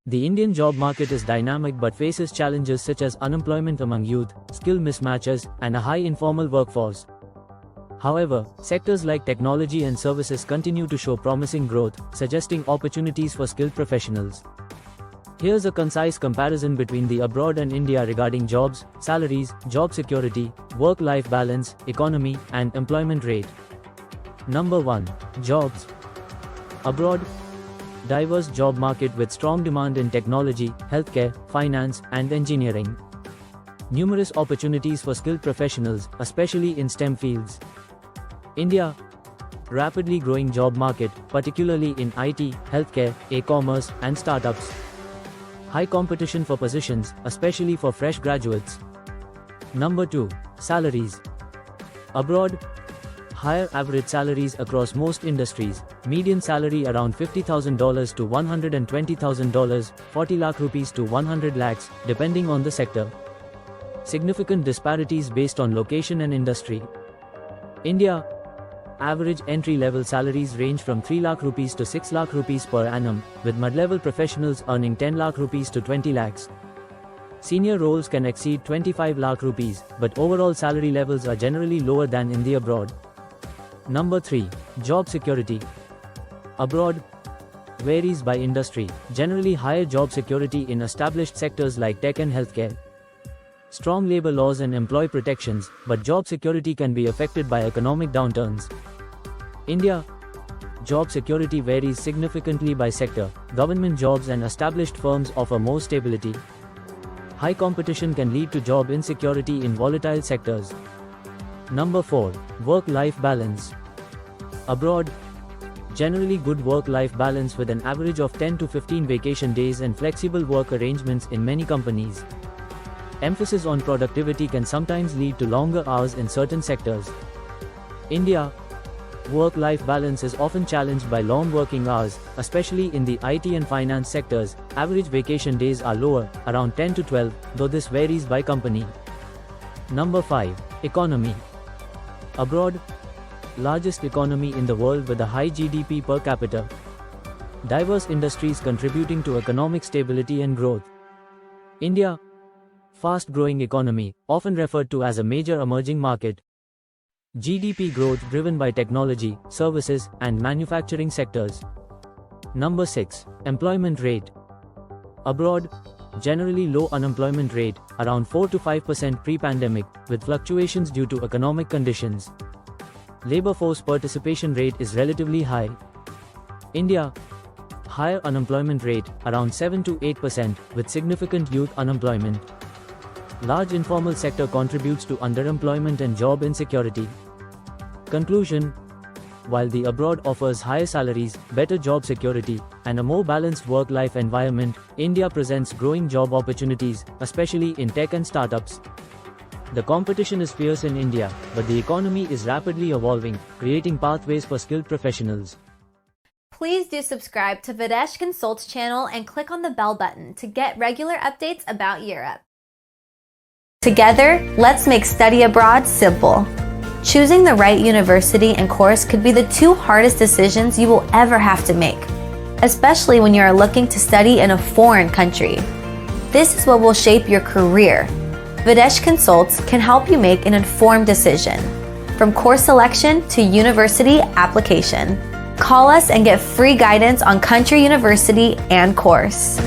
The Indian job market is dynamic but faces challenges such as unemployment among youth, skill mismatches, and a high informal workforce. However, sectors like technology and services continue to show promising growth, suggesting opportunities for skilled professionals. Here's a concise comparison between the abroad and India regarding jobs, salaries, job security, work-life balance, economy, and employment rate. Number 1. Jobs. Abroad. Diverse job market with strong demand in technology, healthcare, finance, and engineering. Numerous opportunities for skilled professionals, especially in STEM fields. India. Rapidly growing job market, particularly in IT, healthcare, e-commerce, and startups. High competition for positions, especially for fresh graduates. Number 2. Salaries. Abroad. Higher average salaries across most industries, median salary around $50,000 to $120,000, 40 lakh rupees to 100 lakhs, depending on the sector. Significant disparities based on location and industry. India. Average entry-level salaries range from 3 lakh rupees to 6 lakh rupees per annum, with mid-level professionals earning 10 lakh rupees to 20 lakhs. Senior roles can exceed 25 lakh rupees, but overall salary levels are generally lower than in the abroad. Number 3. Job security. Abroad. Varies by industry, generally higher job security in established sectors like tech and healthcare. Strong labor laws and employee protections, but job security can be affected by economic downturns. India. Job security varies significantly by sector. Government jobs and established firms offer more stability. High competition can lead to job insecurity in volatile sectors. Number 4. Work-life balance. Abroad. Generally good work-life balance with an average of 10 to 15 vacation days and flexible work arrangements in many companies. Emphasis on productivity can sometimes lead to longer hours in certain sectors. India. Work-life balance is often challenged by long working hours, especially in the IT and finance sectors. Average vacation days are lower, around 10 to 12, though this varies by company. Number 5. Economy. Abroad. Largest economy in the world with a high GDP per capita. Diverse industries contributing to economic stability and growth. India. Fast-growing economy, often referred to as a major emerging market. GDP growth driven by technology, services, and manufacturing sectors. Number 6. Employment rate. Abroad. Generally low unemployment rate, around 4 to 5% pre-pandemic, with fluctuations due to economic conditions. Labor force participation rate is relatively high. India. Higher unemployment rate, around 7 to 8%, with significant youth unemployment. Large informal sector contributes to underemployment and job insecurity. Conclusion. While the abroad offers higher salaries, better job security, and a more balanced work-life environment, India presents growing job opportunities, especially in tech and startups. The competition is fierce in India, but the economy is rapidly evolving, creating pathways for skilled professionals. Please do subscribe to Videsh Consultz channel and click on the bell button to get regular updates about Europe. Together, let's make study abroad simple. Choosing the right university and course could be the 2 hardest decisions you will ever have to make, especially when you are looking to study in a foreign country. This is what will shape your career. Videsh Consultz can help you make an informed decision, from course selection to university application. Call us and get free guidance on country, university, and course.